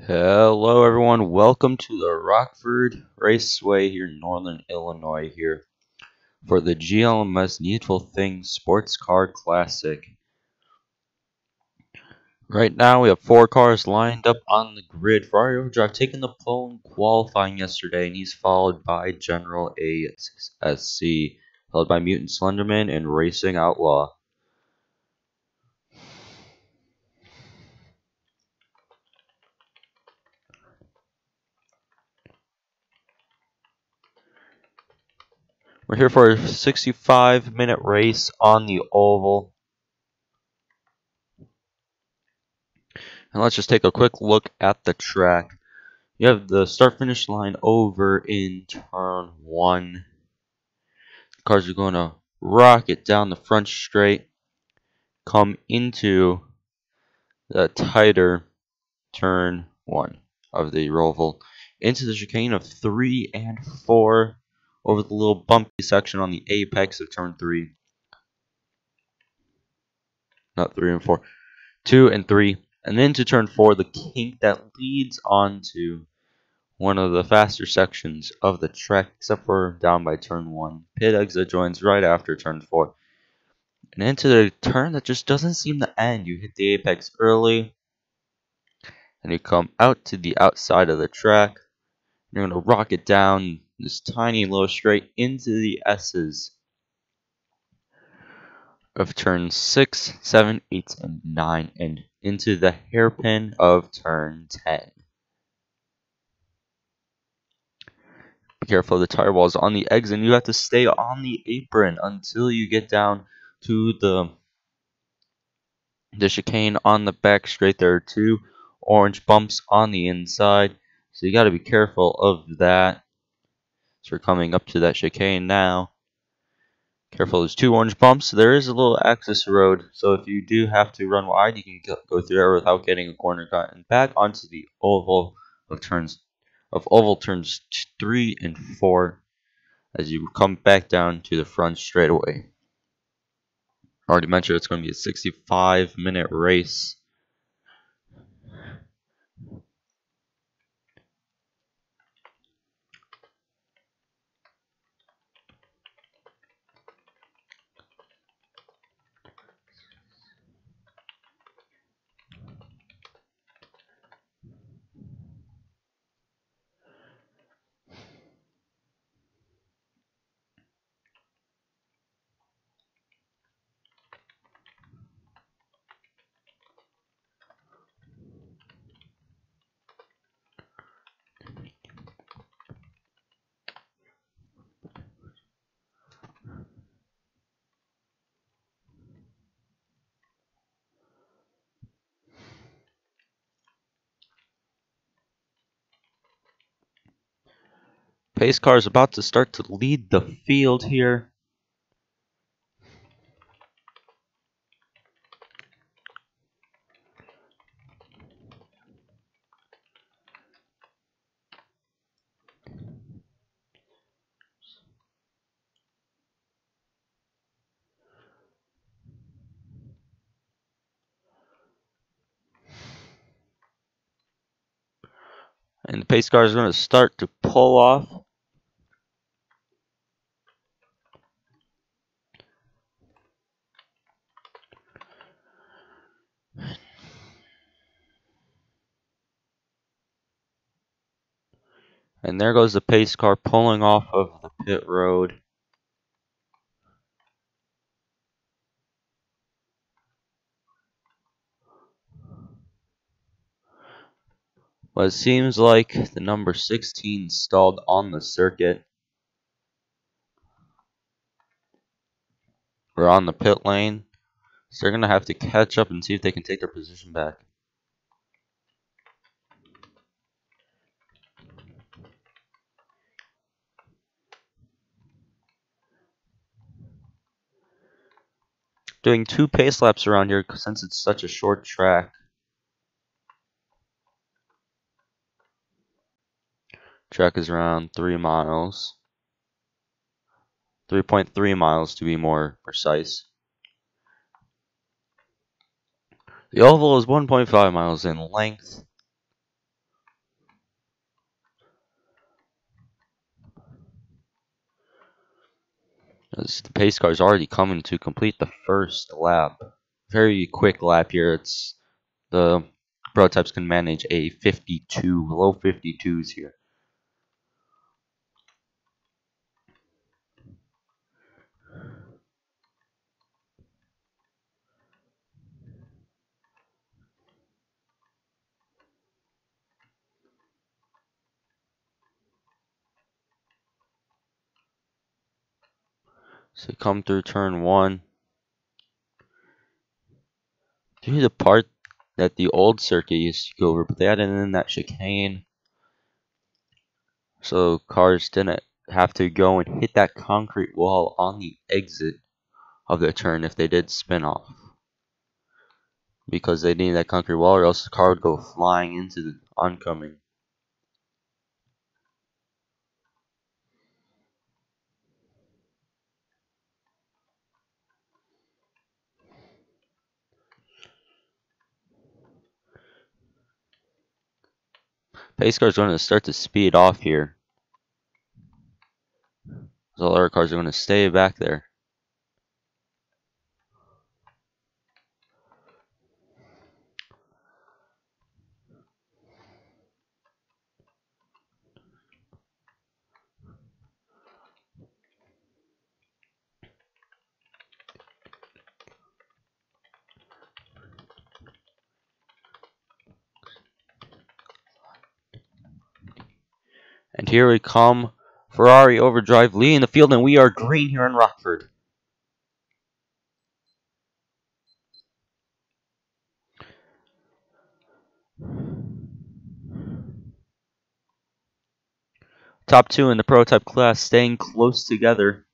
Hello everyone, welcome to the Rockford Raceway here in Northern Illinois here for the GLMS Needful Things Sports Car Classic. Right now we have 4 cars lined up on the grid. Ferrari Overdrive taking the pole in qualifying yesterday, and he's followed by General ASC, followed by Mutant Slenderman and Racing Outlaw. We're here for a 65-minute race on the oval. And let's just take a quick look at the track. You have the start-finish line over in turn 1. The cars are going to rocket down the front straight, come into the tighter turn 1 of the oval, into the chicane of 3 and 4, over the little bumpy section on the apex of turn 3. Not 3 and 4. 2 and 3. And then to turn 4, the kink that leads onto one of the faster sections of the track, except for down by turn 1. Pit exit joins right after turn 4. And into the turn that just doesn't seem to end. You hit the apex early, and you come out to the outside of the track. You're going to rocket down this tiny little straight into the S's of turn 6, 7, 8, and 9, and into the hairpin of turn 10. Be careful of the tire walls on the exit, and you have to stay on the apron until you get down to the chicane on the back straight. There are 2 orange bumps on the inside, so you got to be careful of that. So we're coming up to that chicane now. Careful, there's 2 orange bumps. There is a little access road, so if you do have to run wide, you can go through there without getting a corner cut. And back onto the oval of turns 3 and 4 as you come back down to the front straightaway. I already mentioned it's going to be a 65-minute race. Pace car is about to start to lead the field here. And the pace car is going to start to pull off. And there goes the pace car pulling off of the pit road. Well, it seems like the number 16 stalled on the circuit. We're on the pit lane. So they're going to have to catch up and see if they can take their position back. Doing 2 pace laps around here since it's such a short track. Track is around 3 miles. 3.3 miles to be more precise. The oval is 1.5 miles in length. As the pace car is already coming to complete the first lap. Very quick lap here. It's the prototypes can manage a 52, low 52s here. So come through turn 1. Through the part that the old circuit used to go over, but they added in that chicane. So cars didn't have to go and hit that concrete wall on the exit of the turn if they did spin off. Because they needed that concrete wall or else the car would go flying into the oncoming. Pace cars are going to start to speed off here. So other cars are going to stay back there. And here we come. Ferrari Overdrive leading the field, and we are green here in Rockford. Top 2 in the prototype class staying close together.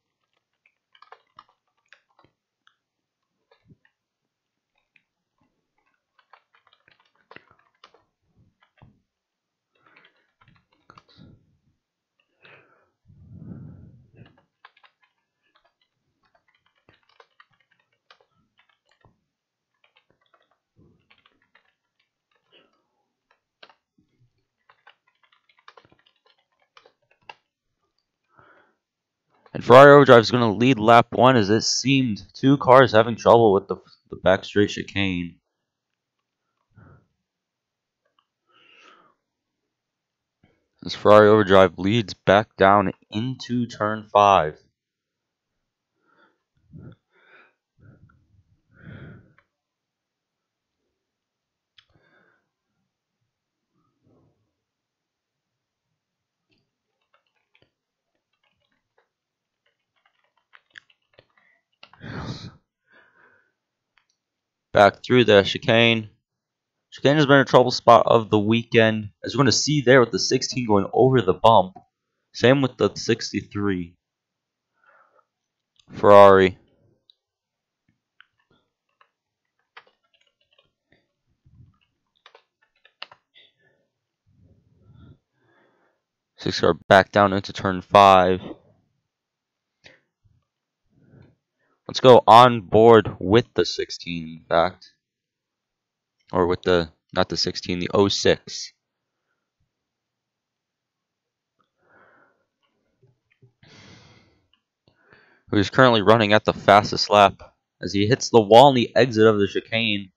And Ferrari Overdrive is going to lead lap 1 as it seemed 2 cars having trouble with the back straight chicane. As Ferrari Overdrive leads back down into turn 5. Back through the chicane. Chicane has been a trouble spot of the weekend. As you're going to see there with the 16 going over the bump. Same with the 63. Ferrari. Six car back down into turn 5. Let's go on board with the 16, in fact. Or with the, not the 16, the 06. Who is currently running at the fastest lap as he hits the wall on the exit of the chicane.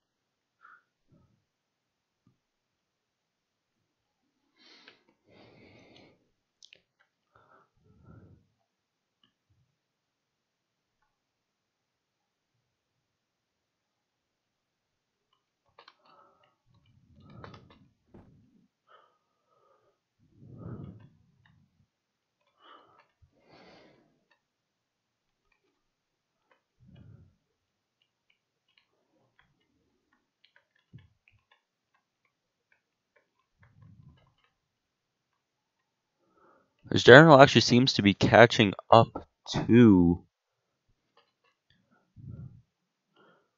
His general actually seems to be catching up to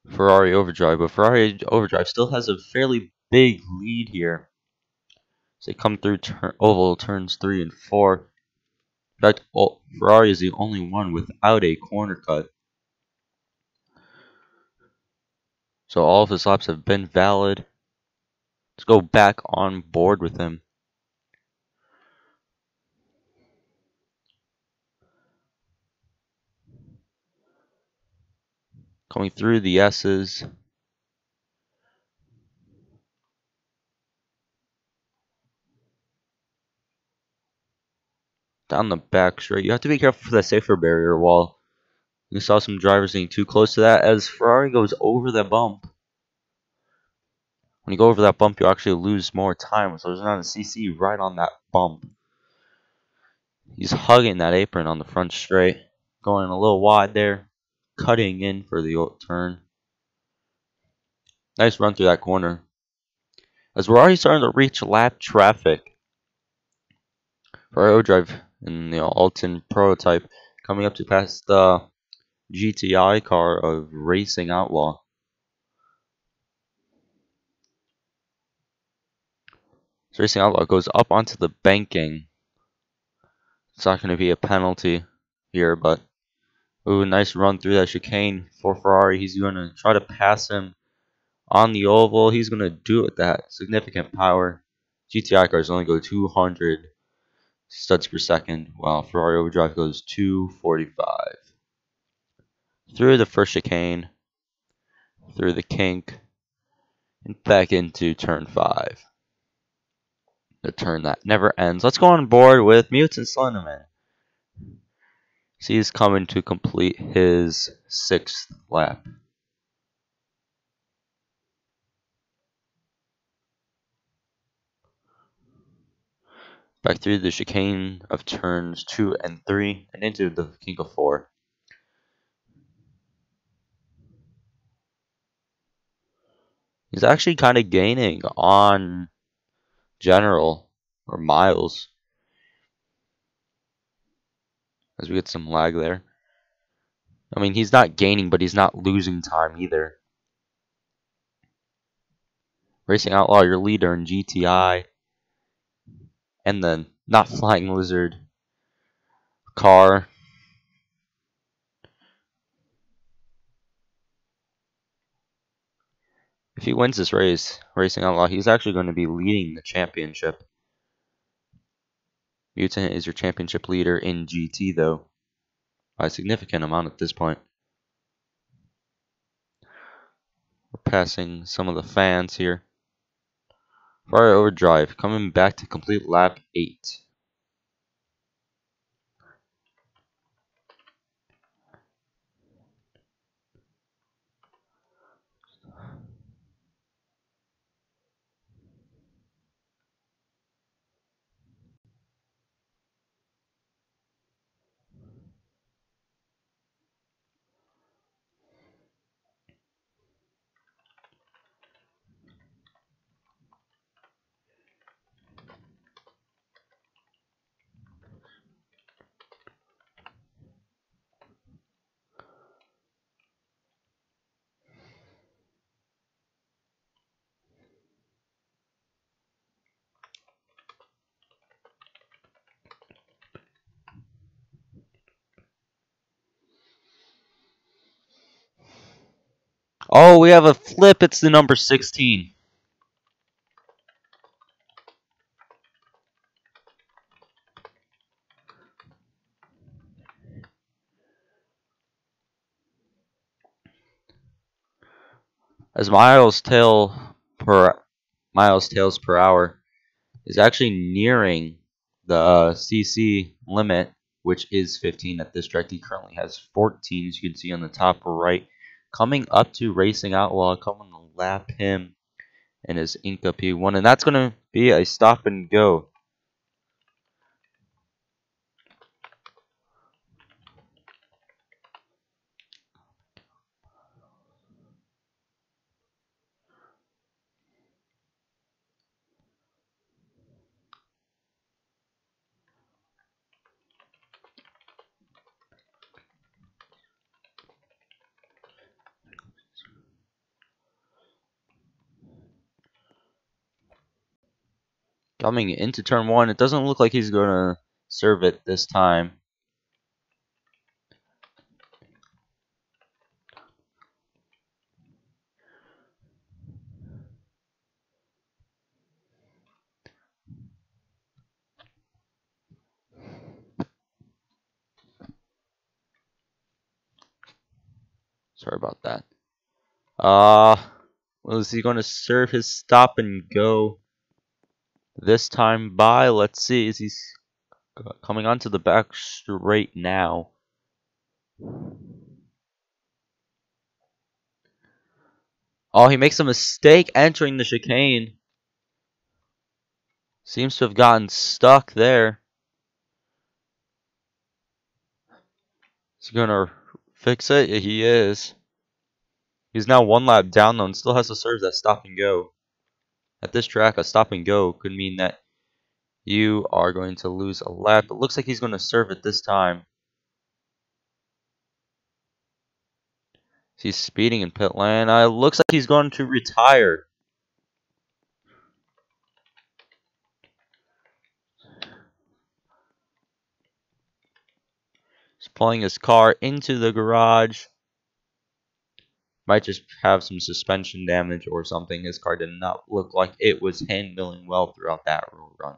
Ferrari Overdrive, but Ferrari Overdrive still has a fairly big lead here. So they come through oval turns 3 and 4. In fact, Ferrari is the only one without a corner cut. So all of his laps have been valid. Let's go back on board with him. Coming through the S's. Down the back straight. You have to be careful for that safer barrier wall. You saw some drivers getting too close to that as Ferrari goes over the bump. When you go over that bump, you actually lose more time. So there's not a CC right on that bump. He's hugging that apron on the front straight. Going a little wide there. Cutting in for the turn. Nice run through that corner. As we're already starting to reach lap traffic. Ferrari drive in the Alton prototype. Coming up to pass the GTI car of Racing Outlaw. So Racing Outlaw goes up onto the banking. It's not going to be a penalty here, but ooh, nice run through that chicane for Ferrari. He's going to try to pass him on the oval. He's going to do it with that significant power. GTI cars only go 200 studs per second, while Ferrari Overdrive goes 245. Through the first chicane, through the kink, and back into turn 5. The turn that never ends. Let's go on board with Mutant Slenderman. He's coming to complete his 6th lap. Back through the chicane of turns 2 and 3 and into the kink of 4. He's actually kind of gaining on General or Miles as we get some lag there. I mean, he's not gaining, but he's not losing time either. Racing Outlaw, your leader in GTI. And then not Flying Lizard car. If he wins this race, Racing Outlaw, he's actually going to be leading the championship. Mutant is your championship leader in GT, though, by a significant amount at this point. We're passing some of the fans here. Ferrari Overdrive coming back to complete lap 8. Oh, we have a flip. It's the number 16. As miles tails per hour is actually nearing the CC limit, which is 15 at this track. He currently has 14, as you can see on the top right. Coming up to Racing Outlaw, coming to lap him in his Inca P1, and that's going to be a stop and go. Coming into turn 1, it doesn't look like he's going to serve it this time. Sorry about that. Well, is he going to serve his stop and go this time by? Let's see. Is he coming onto the back straight now? Oh, he makes a mistake entering the chicane. Seems to have gotten stuck there. Is he going to fix it? Yeah, he is. He's now one lap down though and still has to serve that stop and go. At this track, a stop and go could mean that you are going to lose a lap. It looks like he's going to serve it this time. He's speeding in pit lane. It looks like he's going to retire. He's pulling his car into the garage. Might just have some suspension damage or something. His car did not look like it was handling well throughout that run.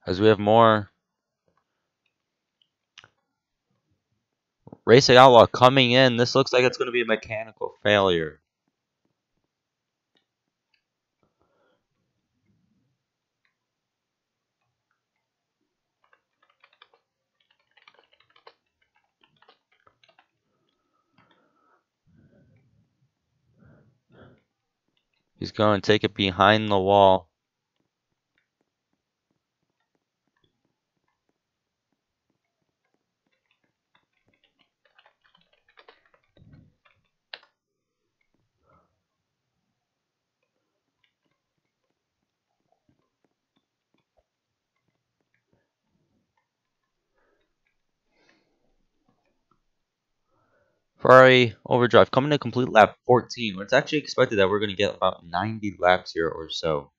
As we have more Racing Outlaw coming in. This looks like it's going to be a mechanical failure. He's going to take it behind the wall. Ferrari Overdrive coming to complete lap 14. It's actually expected that we're going to get about 90 laps here or so.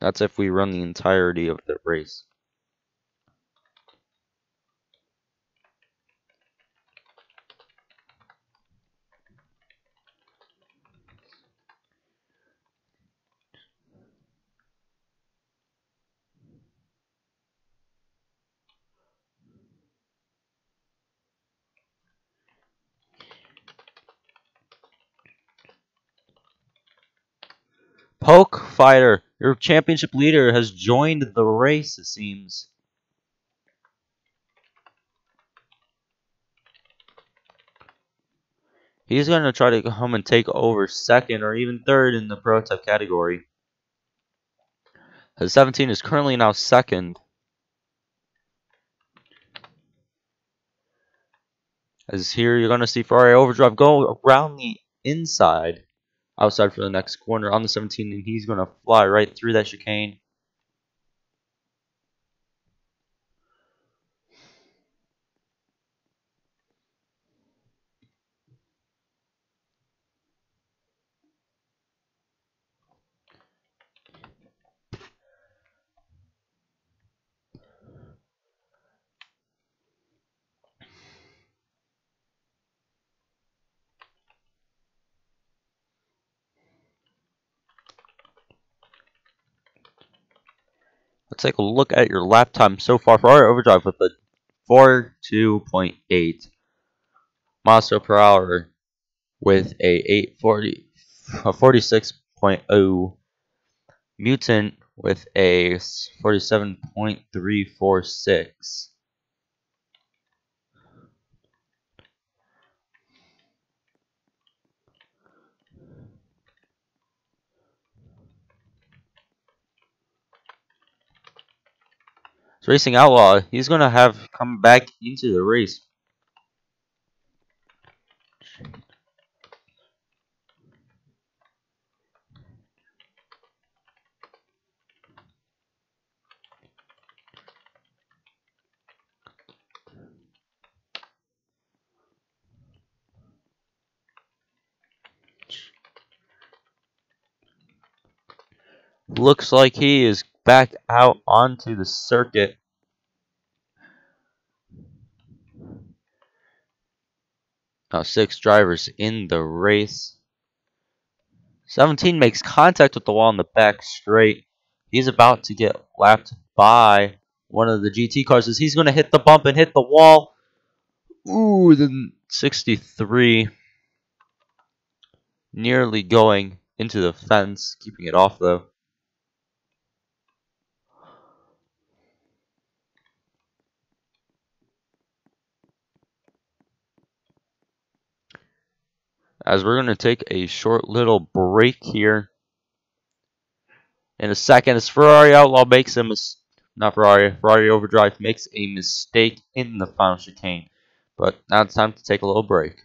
That's if we run the entirety of the race. Poke Fighter, your championship leader, has joined the race, it seems. He's going to try to come and take over second or even third in the prototype category. His 17 is currently now second. As here you're going to see Ferrari Overdrive go around the inside, outside for the next corner on the 17, and he's going to fly right through that chicane. Let's take a look at your lap time so far. Ferrari Overdrive with a 42.8 miles per hour with a 46.0. Mutant with a 47.346. So Racing Outlaw, he's going to have come back into the race. Looks like he is back out onto the circuit. Now 6 drivers in the race. 17 makes contact with the wall in the back straight. He's about to get lapped by one of the GT cars as he's going to hit the bump and hit the wall. Ooh, then 63 nearly going into the fence, keeping it off though. As we're going to take a short little break here. In a second, as Ferrari Outlaw makes a Ferrari Overdrive makes a mistake in the final chicane. But now it's time to take a little break.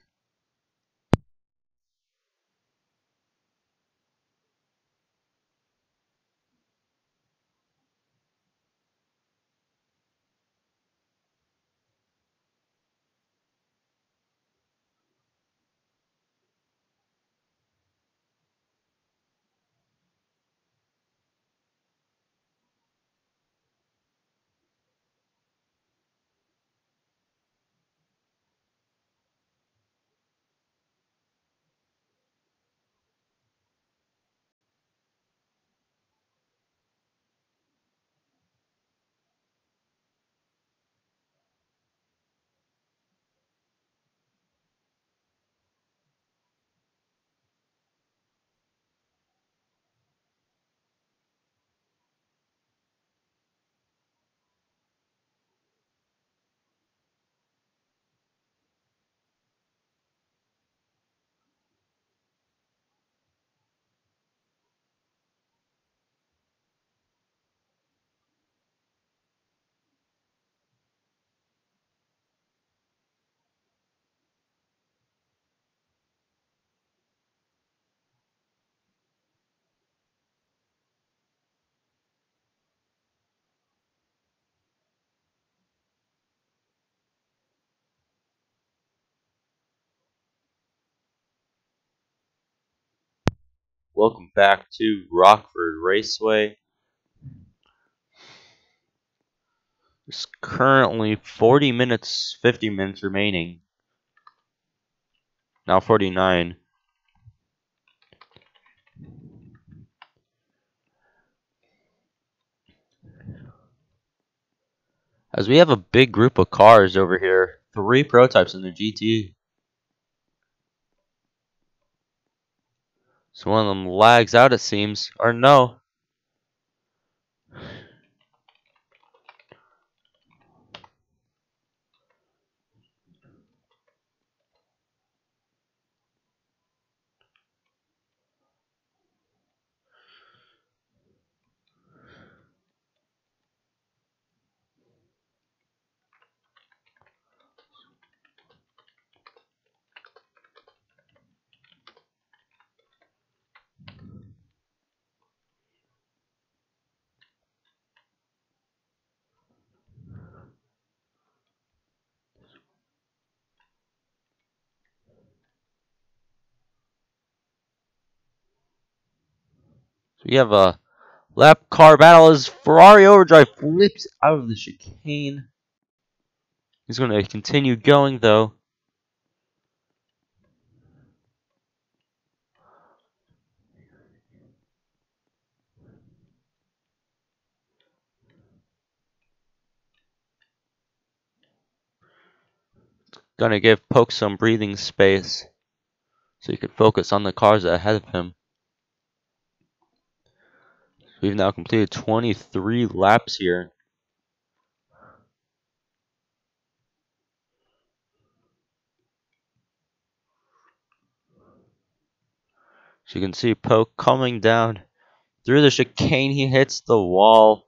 Welcome back to Rockford Raceway. There's currently 50 minutes remaining. Now 49. As we have a big group of cars over here. 3 prototypes in the GT. So one of them lags out, it seems. Or no. So we have a lap car battle as Ferrari Overdrive flips out of the chicane. He's going to continue going though. Going to give Poke some breathing space so he could focus on the cars ahead of him. We've now completed 23 laps here. So you can see Poke coming down through the chicane. He hits the wall.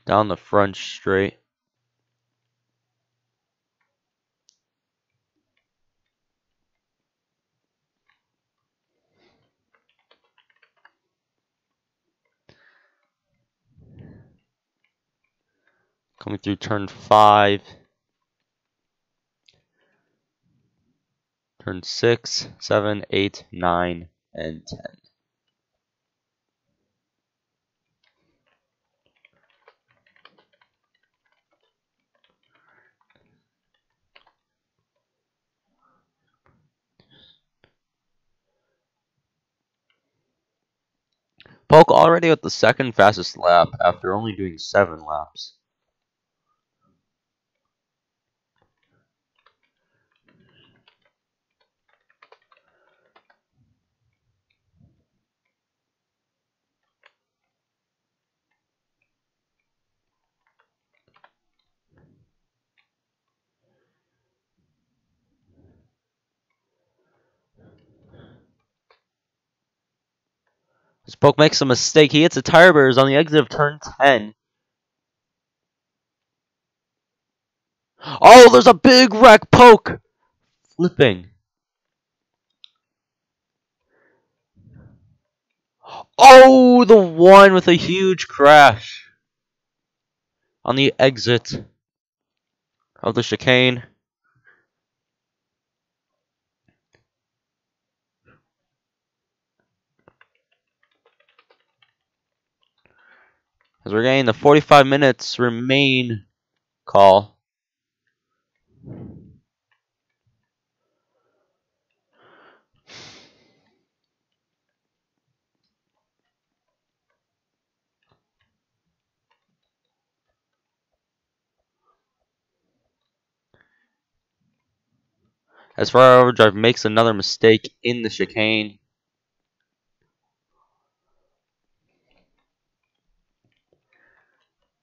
Down the front straight. Coming through turn 5. Turn 6, 7, 8, 9, and 10. Polk already with the second fastest lap after only doing 7 laps. As Polk makes a mistake, he hits a tire barriers on the exit of turn 10. Oh, there's a big wreck, Polk! Flipping. Oh, the one with a huge crash on the exit of the chicane. As we're getting the 45 minutes remain call. As Ferrari Overdrive makes another mistake in the chicane.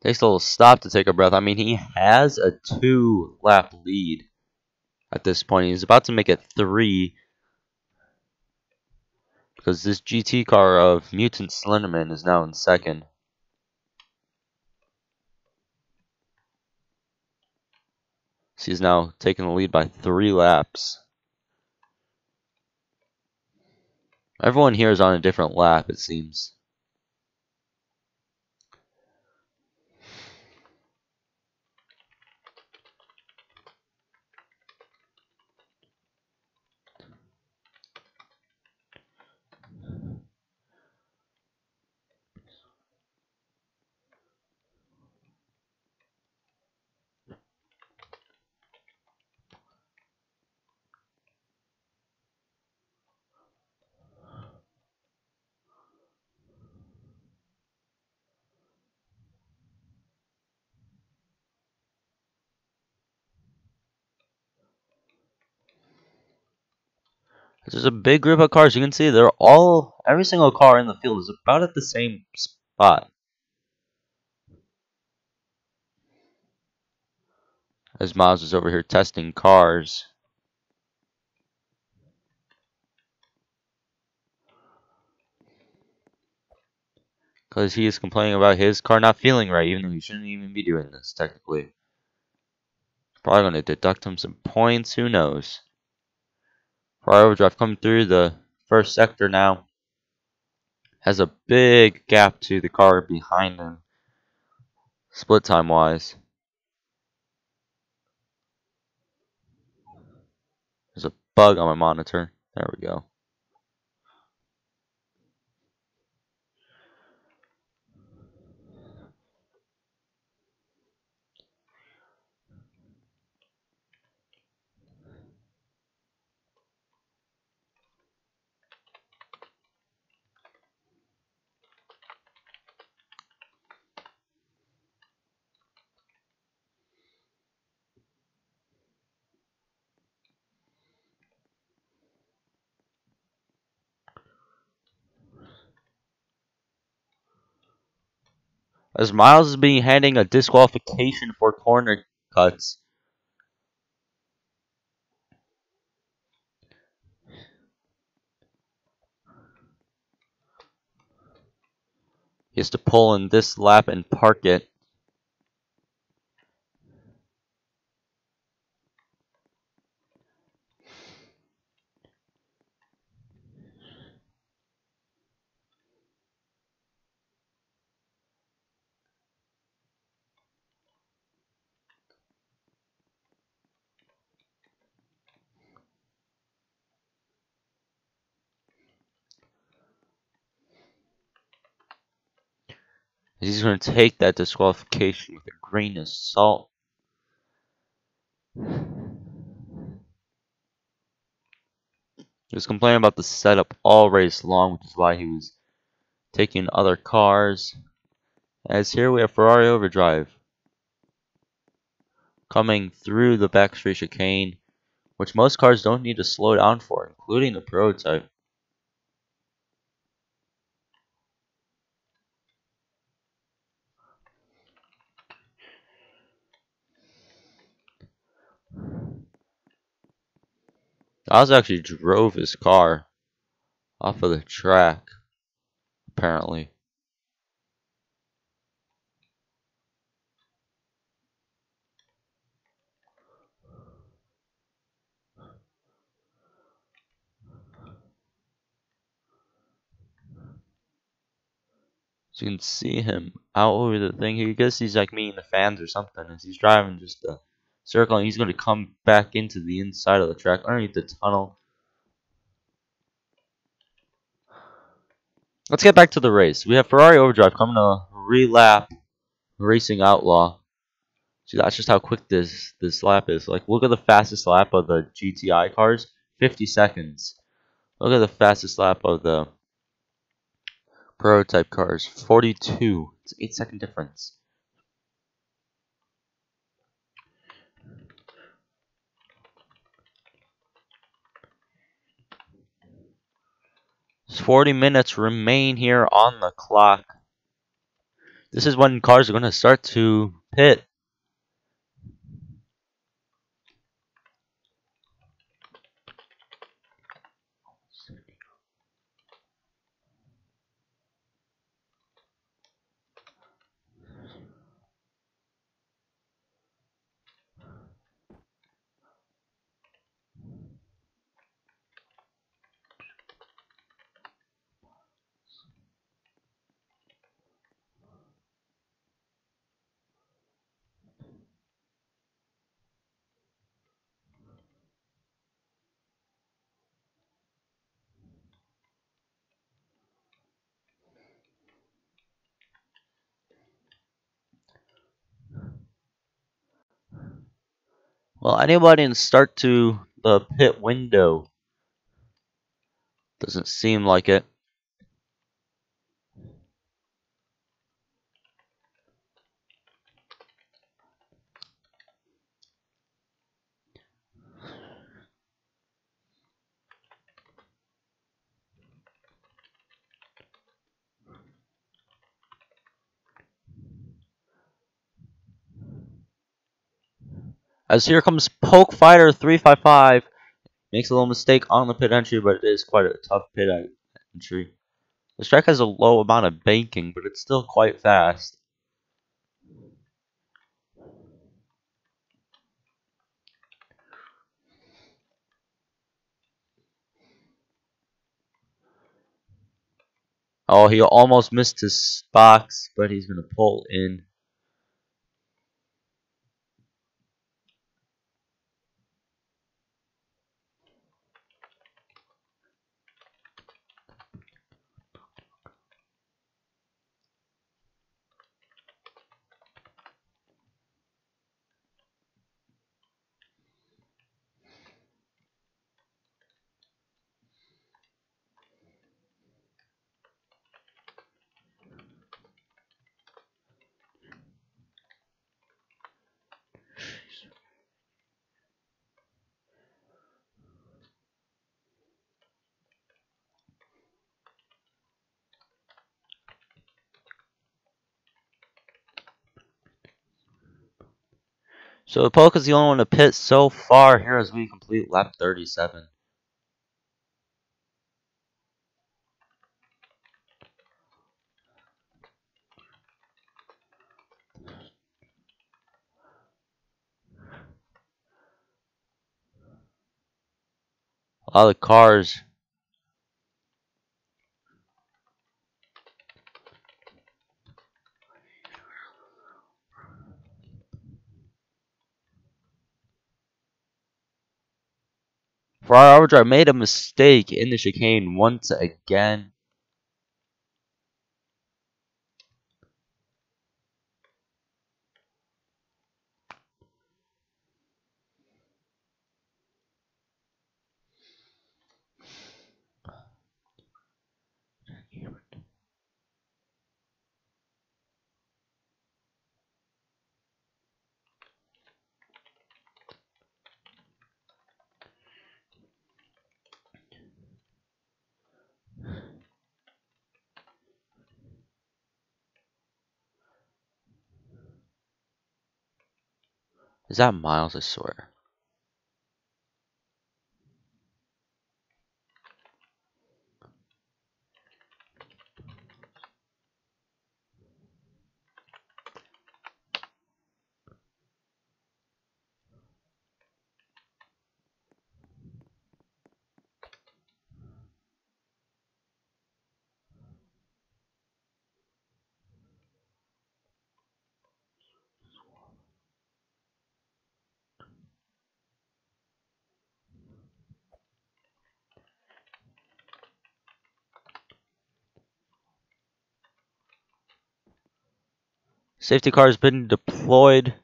Takes a little stop to take a breath. I mean, he has a 2-lap lead at this point. He's about to make it 3. Because this GT car of Mutant Slenderman is now in second. So he's now taking the lead by 3 laps. Everyone here is on a different lap, it seems. There's a big group of cars. You can see every single car in the field is about at the same spot. As Miles is over here testing cars. Because he is complaining about his car not feeling right, even though he shouldn't even be doing this, technically. Probably going to deduct him some points, who knows. Ferrari Overdrive coming through the first sector now. Has a big gap to the car behind him, split time wise. There's a bug on my monitor. There we go. As Miles is being handing a disqualification for corner cuts. He has to pull in this lap and park it. He's going to take that disqualification with a grain of salt. He was complaining about the setup all race long, which is why he was taking other cars. As here we have Ferrari Overdrive coming through the backstreet chicane, which most cars don't need to slow down for, including the prototype. Oz actually drove his car off of the track, apparently. So you can see him out over the thing. I guess he's like meeting the fans or something as he's driving just a circle, and he's going to come back into the inside of the track underneath the tunnel. Let's get back to the race. We have Ferrari Overdrive coming to relap Racing Outlaw. See, that's just how quick this lap is. Like, look at the fastest lap of the GTI cars, 50 seconds. Look at the fastest lap of the prototype cars, 42. It's an 8-second difference. There's 40 minutes remain here on the clock. This is when cars are going to start to pit. Well, anybody can start to the pit window. Doesn't seem like it. As here comes Poke Fighter 355. Makes a little mistake on the pit entry, but it is quite a tough pit entry. This track has a low amount of banking, but it's still quite fast. Oh, he almost missed his box, but he's going to pull in. So Polka's the only one to pit so far here as we complete lap 37. A lot of cars. Ferrari Overdrive made a mistake in the chicane once again. Is that miles? I swear. Safety car has been deployed.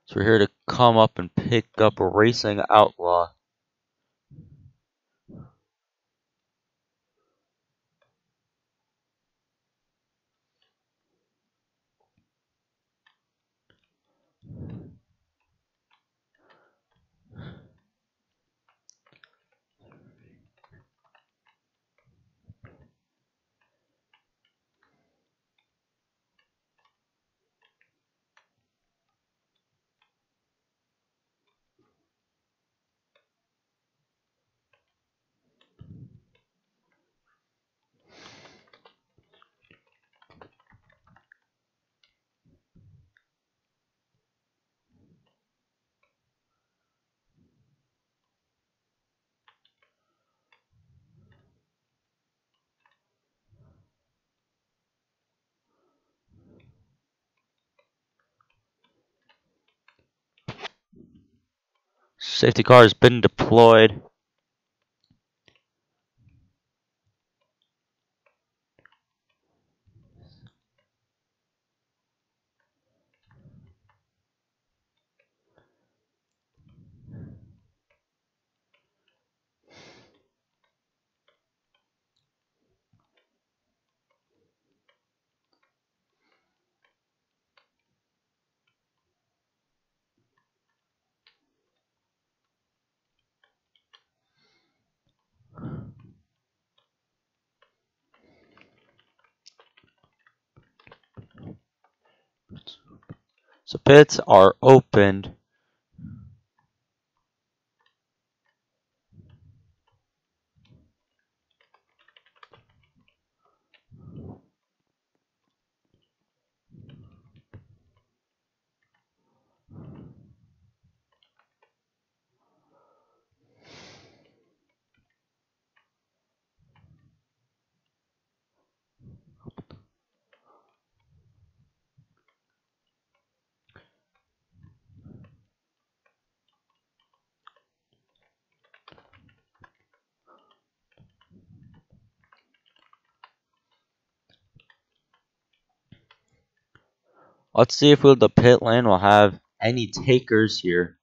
So we're here to come up and pick up a racing outlaw. Safety car has been deployed. So pits are opened. Let's see if the pit lane will have any takers here.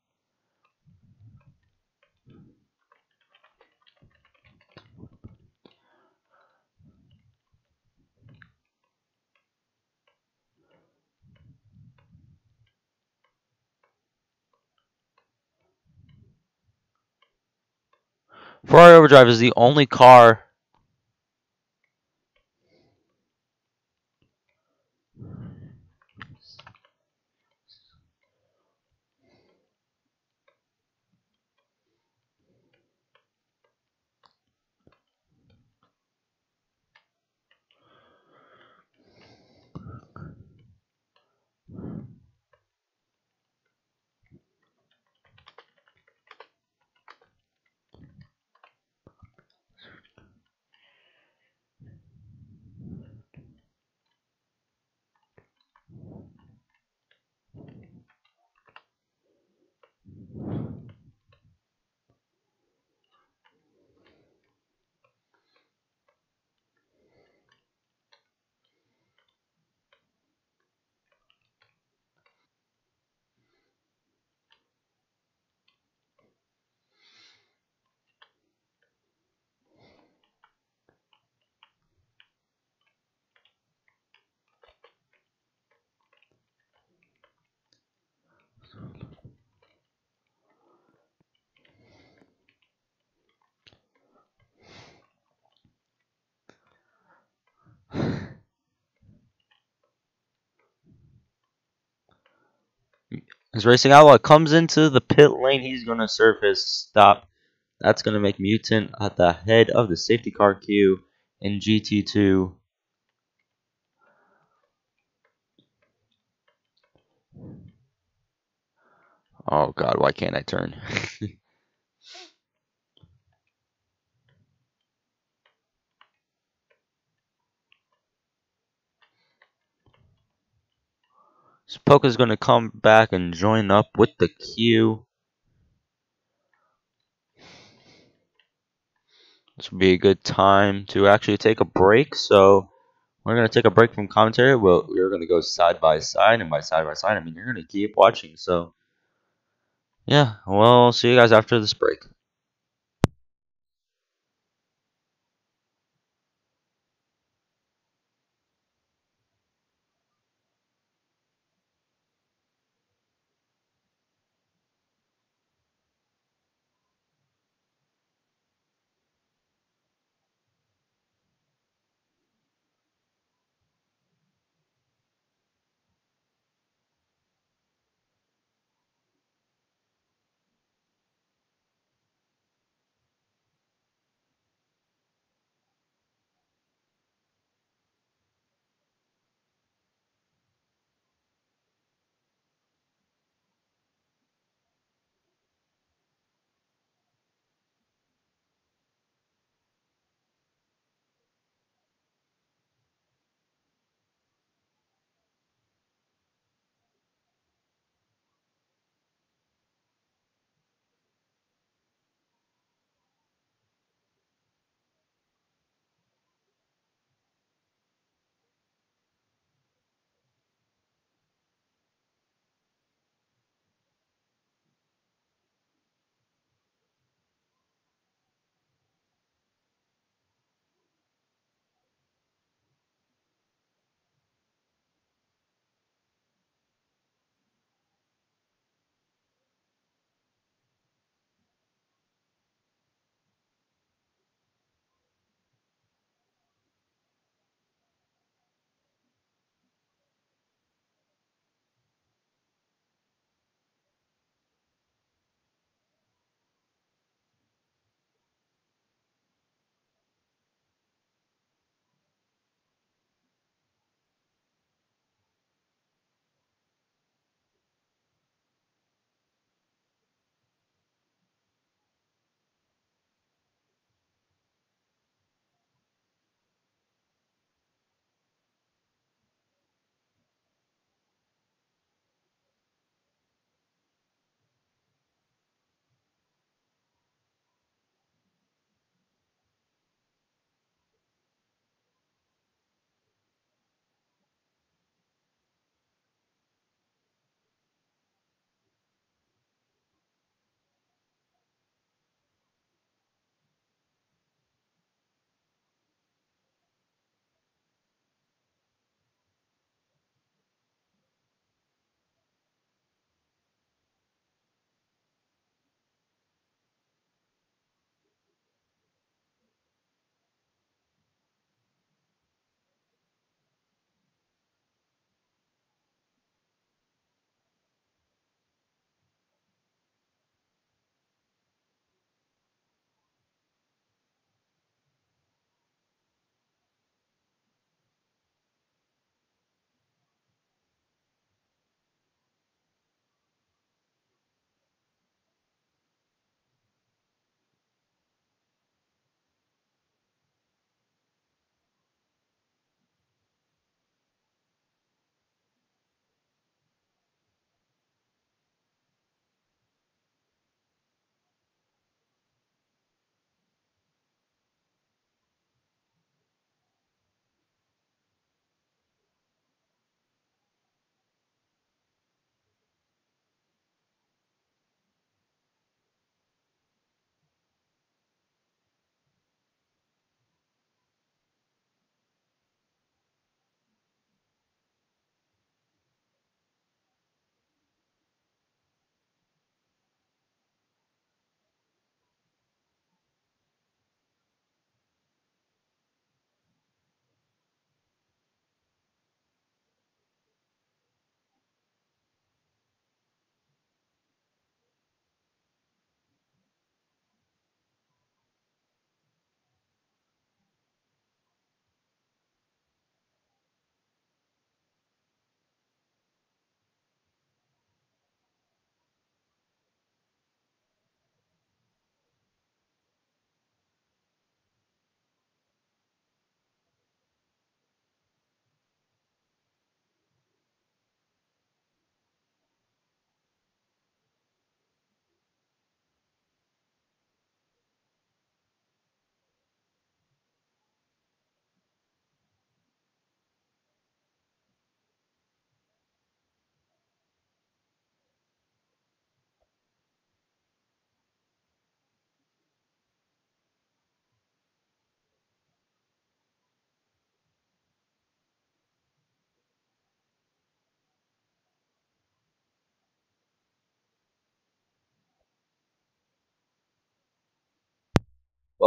Ferrari Overdrive is the only car. As Racing Outlaw comes into the pit lane, he's going to serve his stop. That's going to make Mutant at the head of the safety car queue in GT2. Oh God, why can't I turn? Spoka's going to come back and join up with the queue. This would be a good time to actually take a break. So we're going to take a break from commentary. We're going to go side by side. And by side, I mean you're going to keep watching. So yeah, we'll see you guys after this break.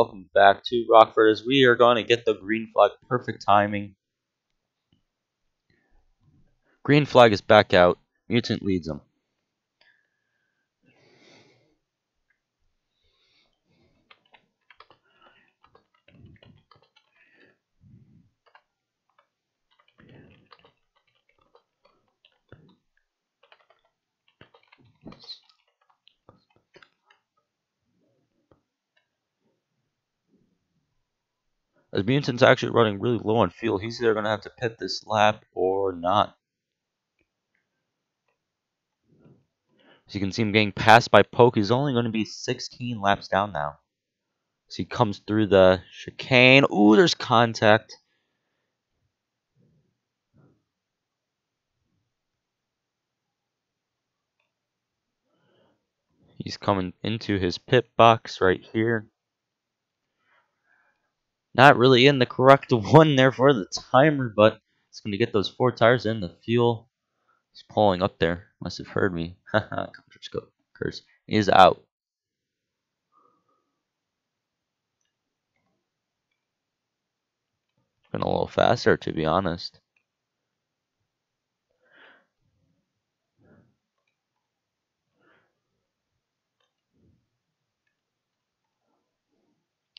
welcome back to Rockford as we are going to get the green flag. Perfect timing. Green flag is back out. Mutant leads them. As Mutant's actually running really low on fuel, he's either going to have to pit this lap or not. As you can see him getting passed by Poke, he's only going to be 16 laps down now. As he comes through the chicane. Ooh, there's contact. He's coming into his pit box right here. Not really in the correct one there for the timer, but it's going to get those 4 tires in. The fuel is pulling up there. Must have heard me. Haha, curse. He is out. Been a little faster, to be honest.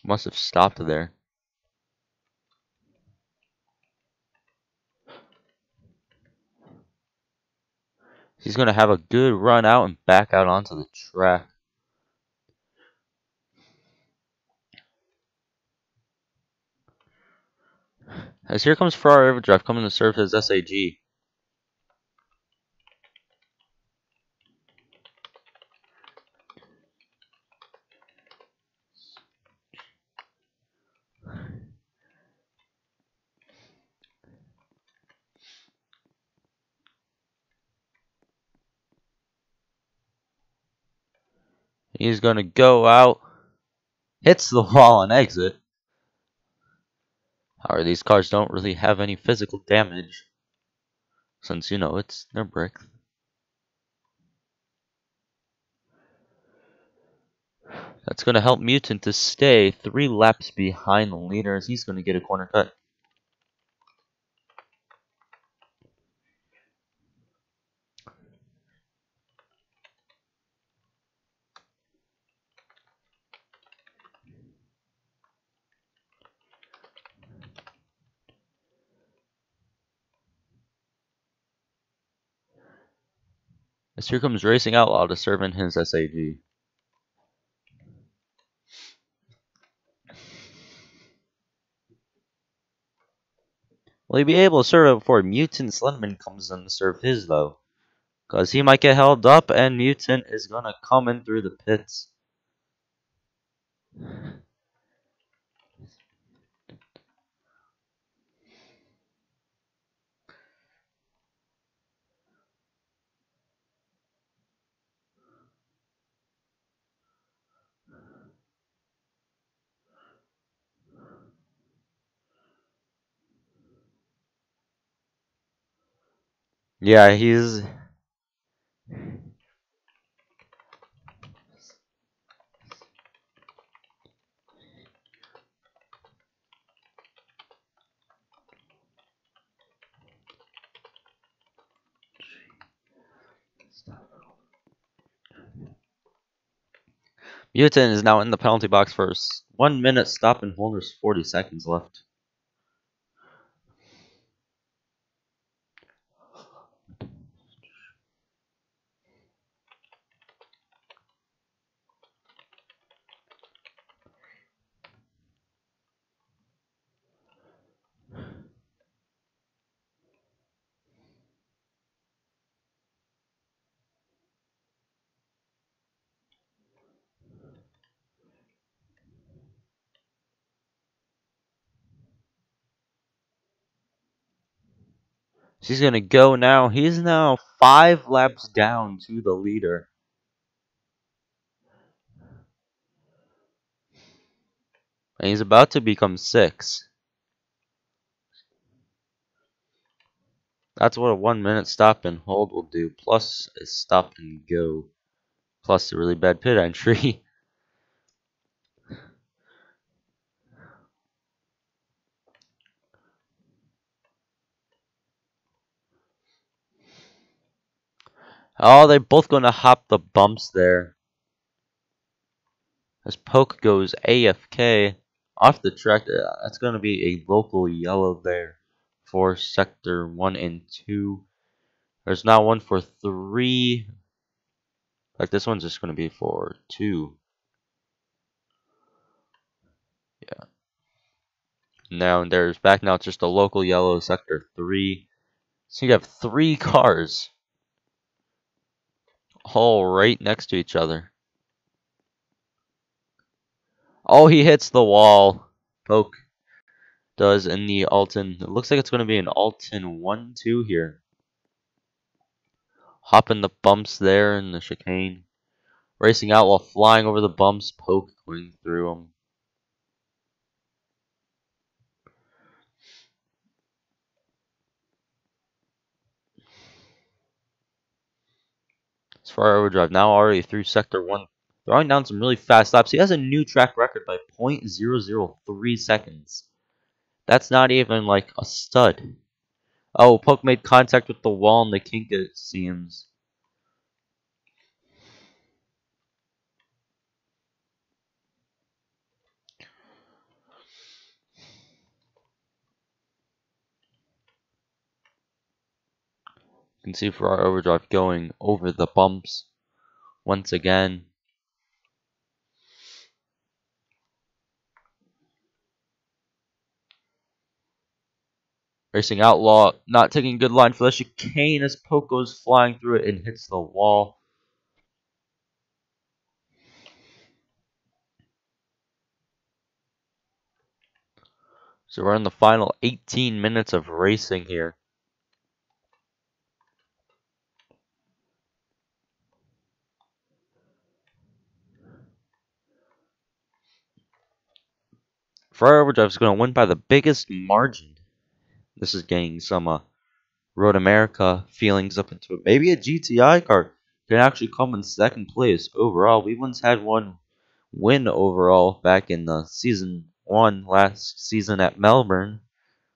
Must have stopped there. He's going to have a good run out and back out onto the track. As here comes Ferrari Overdrive coming to serve his SAG. He's going to go out. Hits the wall and exit. However, these cars don't really have any physical damage. Since, you know, they're brick. That's going to help Mutant to stay 3 laps behind the leader as he's going to get a corner cut. As here comes Racing Outlaw to serve in his SAG. Will he be able to serve it before Mutant Slenderman comes in to serve his, though? Because he might get held up and Mutant is going to come in through the pits. Yeah, he's... Mutant is now in the penalty box for 1 minute stop and hold. There's 40 seconds left. She's going to go now. He's now 5 laps down to the leader. And he's about to become 6. That's what a 1 minute stop and hold will do. Plus a stop and go. Plus a really bad pit entry. Oh, they're both going to hop the bumps there. As Poke goes AFK off the track. That's going to be a local yellow there for Sector 1 and 2. There's now one for 3. Like this one's just going to be for 2. Yeah. Now there's back now. It's just a local yellow Sector 3. So you have 3 cars all right next to each other. Oh, he hits the wall. Poke does in the Alton. It looks like it's going to be an Alton 1-2 here. Hopping the bumps there in the chicane. Racing out while flying over the bumps. Poke going through them. As far overdrive now already through Sector 1. Throwing down some really fast laps. He has a new track record by 0.003 seconds. That's not even like a stud. Oh, Poke made contact with the wall in the kink, it seems. You can see Ferrari Overdrive going over the bumps once again. Racing Outlaw not taking a good line for the chicane as Poke goes flying through it and hits the wall. So we're in the final 18 minutes of racing here. Ferrari Overdrive is going to win by the biggest margin. This is getting some Road America feelings up into it. Maybe a GTI car can actually come in second place overall. We once had one win overall back in the season 1 last season at Melbourne,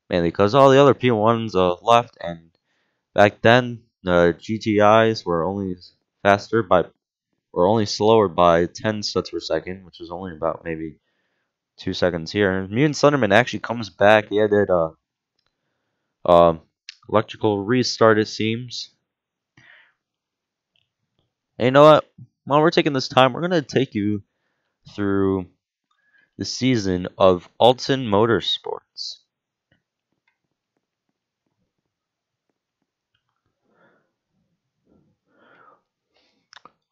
mainly because all the other P1s left, and back then the GTIs were only slower by 10 studs per second, which is only about maybe 2 seconds here. Mutant Thunderman actually comes back. He added electrical restart, it seems. And you know what? While we're taking this time, we're going to take you through the season of Alton Motorsports.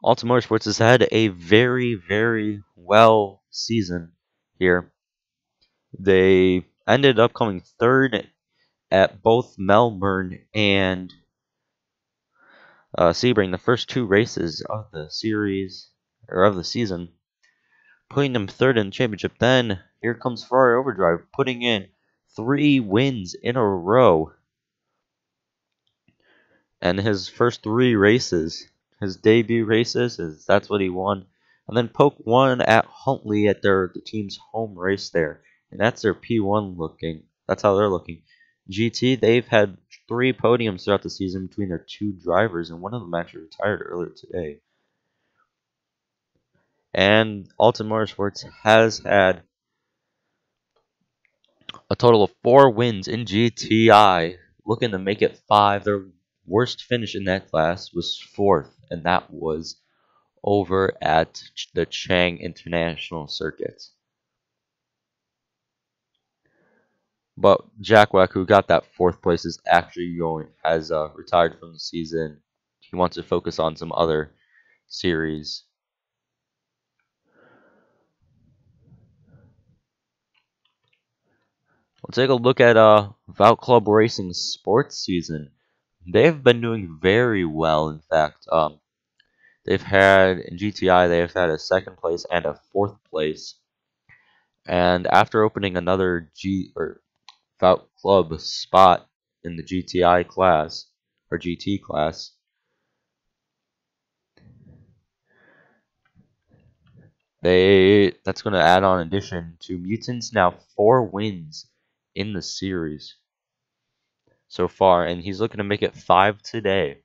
Alton Motorsports has had a very, very well season here. They ended up coming third at both Melbourne and Sebring, the first 2 races of the series, or of the season, putting them third in the championship. Then here comes Ferrari Overdrive, putting in 3 wins in a row. And his first 3 races, his debut races, that's what he won. And then Poke won at Huntley at the team's home race there. And that's their P1 looking. That's how they're looking. GT, they've had 3 podiums throughout the season between their 2 drivers, and one of them actually retired earlier today. And Alton Motorsports has had a total of 4 wins in GTI, looking to make it 5. Their worst finish in that class was 4th, and that was over at the Chang International Circuit. But Jackwack, who got that 4th place, is actually has retired from the season. He wants to focus on some other series. We'll take a look at Vault Club Racing's sports season. They've been doing very well. In fact, they've had in GTI they've had a 2nd place and a 4th place. And after opening another Vault Club spot in the GTI class or GT class, that's going to add on addition to Mutant's now 4 wins in the series so far, and he's looking to make it 5 today.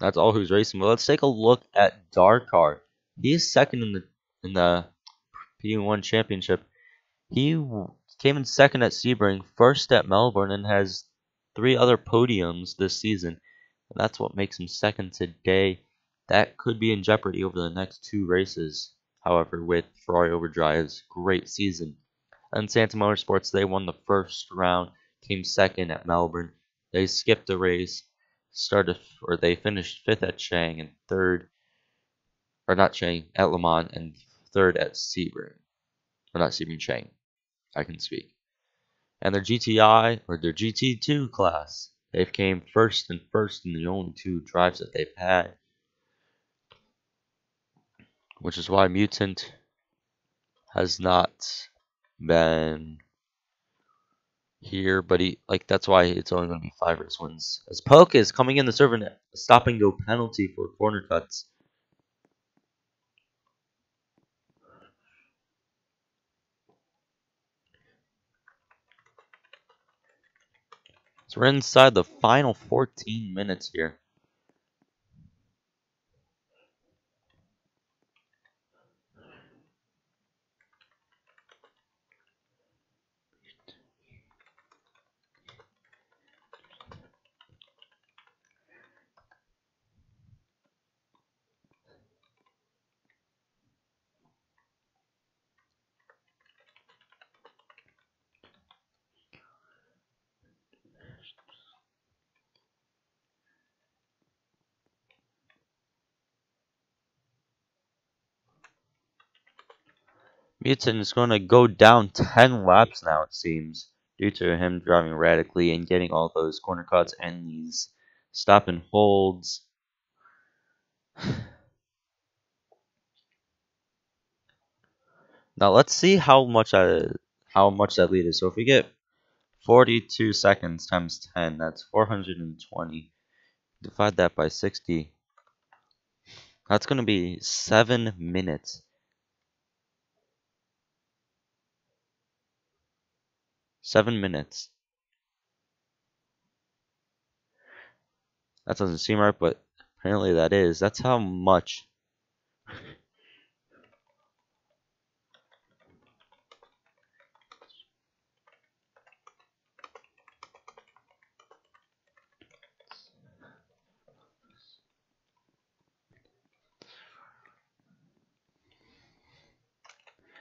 That's all who's racing. But let's take a look at Darkar. He is second in the P1 championship. He came in second at Sebring, first at Melbourne, and has 3 other podiums this season. And that's what makes him second today. That could be in jeopardy over the next 2 races. However, with Ferrari Overdrive's great season. And Santa Motorsports, they won the first round, came second at Melbourne. They skipped a race, they finished 5th at Chang and 3rd, or not Chang, at Le Mans, and 3rd at Sebring. Or not Sebring, Chang. I can speak. And their GTI, or their GT2 class, they've came first in the only 2 drives that they've had. Which is why Mutant has not been here, but that's why it's only going to be 5 race wins. As Poke is coming in to serve a stop and go penalty for corner cuts. So we're inside the final 14 minutes here. Mutant is going to go down 10 laps now, it seems, due to him driving radically and getting all those corner cuts and these stop and holds. Now let's see how much that lead is. So if we get 42 seconds times 10, that's 420. Divide that by 60. That's going to be 7 minutes. 7 minutes. That doesn't seem right, but apparently that is. That's how much.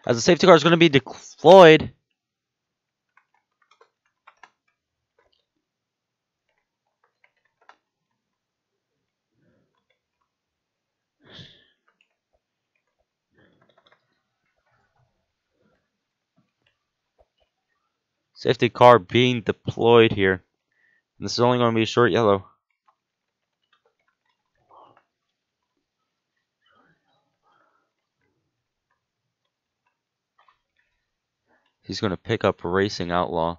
As the safety car is going to be deployed. Safety car being deployed here. And this is only going to be a short yellow. He's going to pick up Racing Outlaw.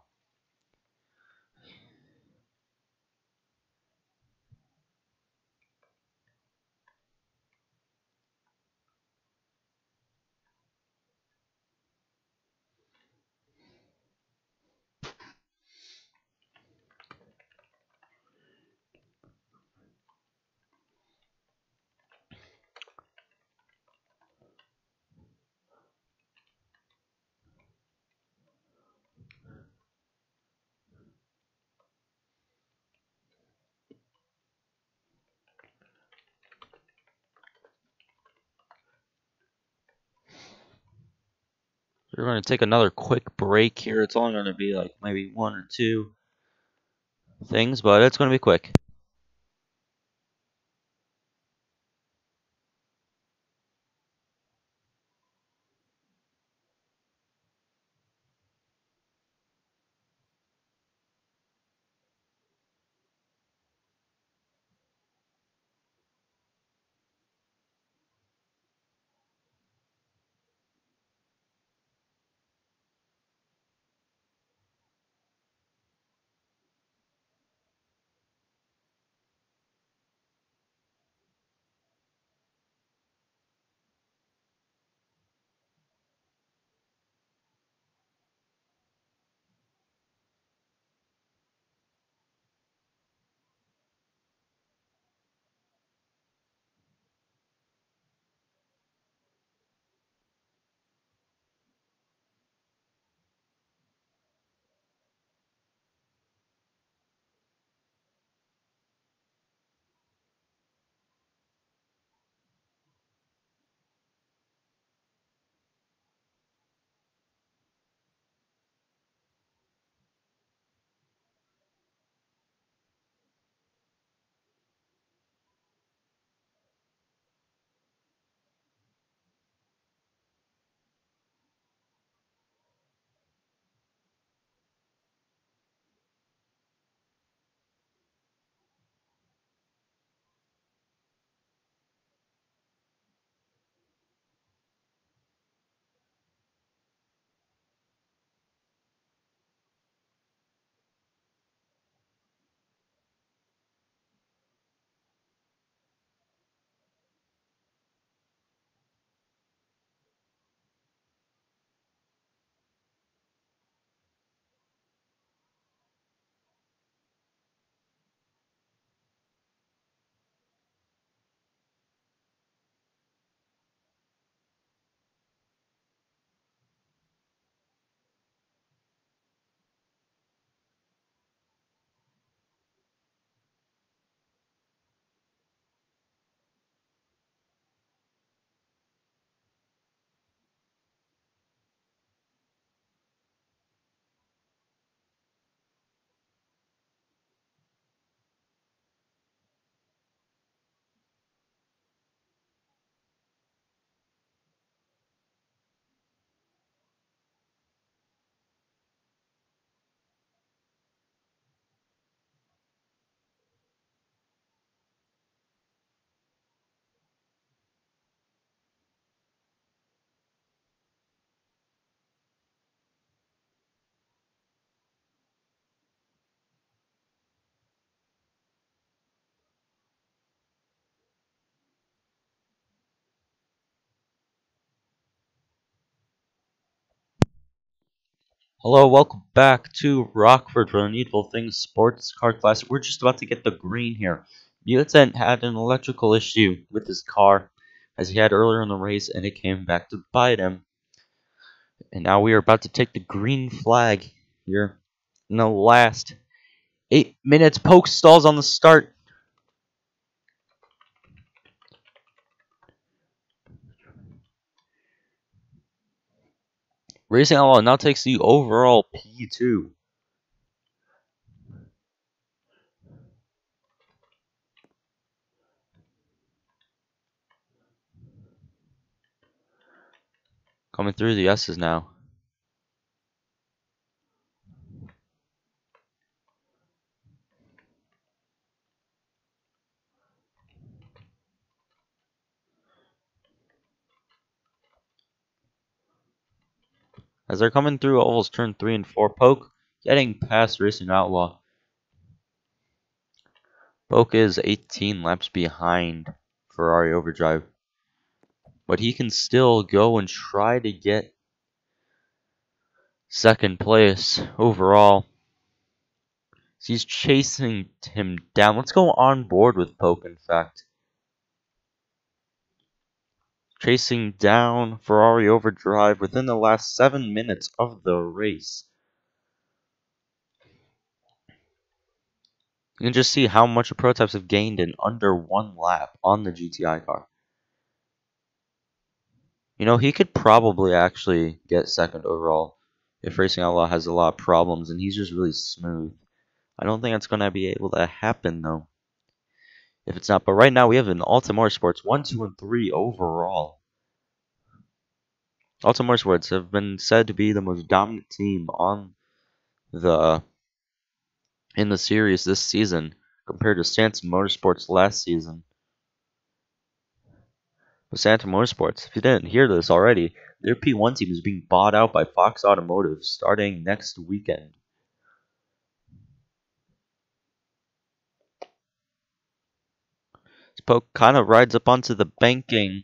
We're going to take another quick break here. It's only going to be like maybe 1 or 2 things, but it's going to be quick. Hello, welcome back to Rockford for the Needful Things Sports Car Classic. We're just about to get the green here. Mutant had an electrical issue with his car, as he had earlier in the race, and it came back to bite him. And now we are about to take the green flag here in the last 8 minutes. Poke stalls on the start. Racing Outlaw now takes the overall P2. Coming through the S's now. As they're coming through ovals turn 3 and 4, Poke getting past Racing Outlaw. Poke is 18 laps behind Ferrari Overdrive, but he can still go and try to get second place overall. He's chasing him down. Let's go on board with Poke, in fact. Chasing down Ferrari Overdrive within the last 7 minutes of the race. You can just see how much the prototypes have gained in under 1 lap on the GTI car. You know, he could probably actually get second overall if Racing Outlaw has a lot of problems and he's just really smooth. I don't think that's going to be able to happen, though. If it's not. But right now, we have an Alta Motorsports 1, 2, and 3 overall. Alta Motorsports have been said to be the most dominant team in the series this season compared to Santa Motorsports last season. But Santa Motorsports, if you didn't hear this already, their P1 team is being bought out by Fox Automotive starting next weekend. Poke kind of rides up onto the banking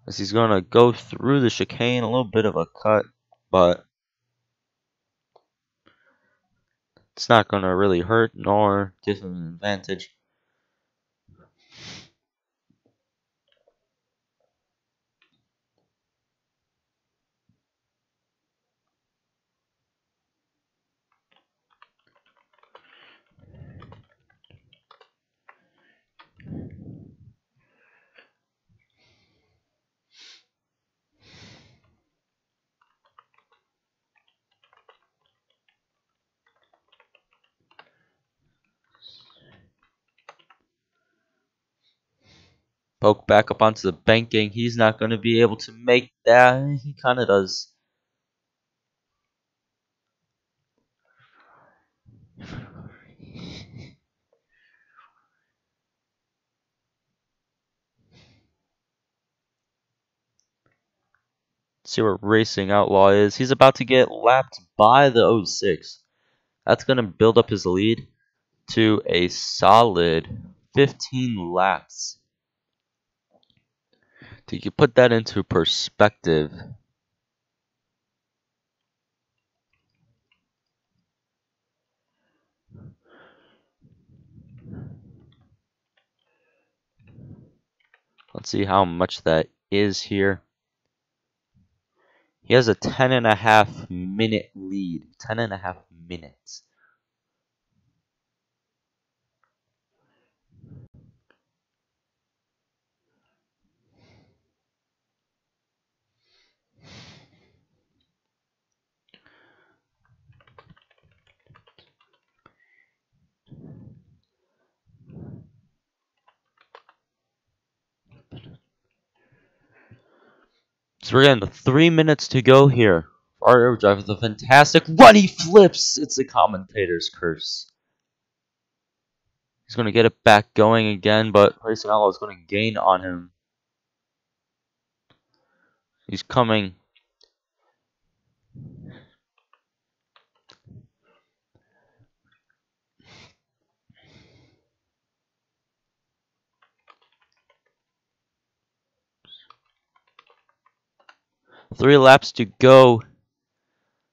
as he's going to go through the chicane, a little bit of a cut, but it's not going to really hurt nor give him an advantage. Poke back up onto the banking. He's not going to be able to make that. He kind of does. See where Racing Outlaw is. He's about to get lapped by the 06. That's going to build up his lead to a solid 15 laps. To put that into perspective, let's see how much that is here. He has a 10.5 minute lead. 10.5 minutes. So we're getting 3 minutes to go here. Our overdrive with a fantastic run. He flips. It's the commentator's curse. He's going to get it back going again, but Racing Outlaw is going to gain on him. He's coming. 3 laps to go.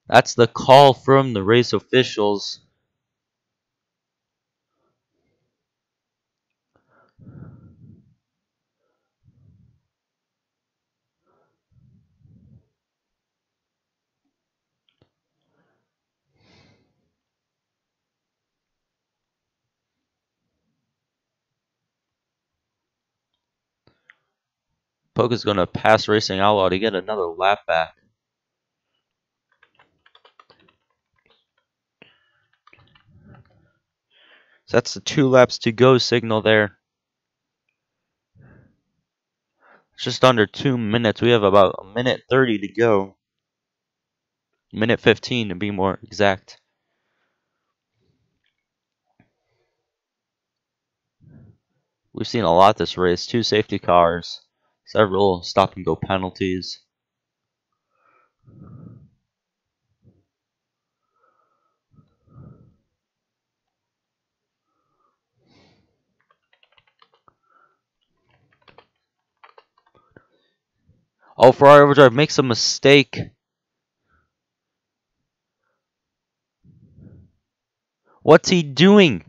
That's the call from the race officials. Polka's going to pass Racing Outlaw to get another lap back. So that's the 2 laps to go signal there. Just under 2 minutes. We have about 1:30 to go. 1:15 to be more exact. We've seen a lot this race. 2 safety cars. Several stop and go penalties. Oh, Ferrari Overdrive makes a mistake. What's he doing?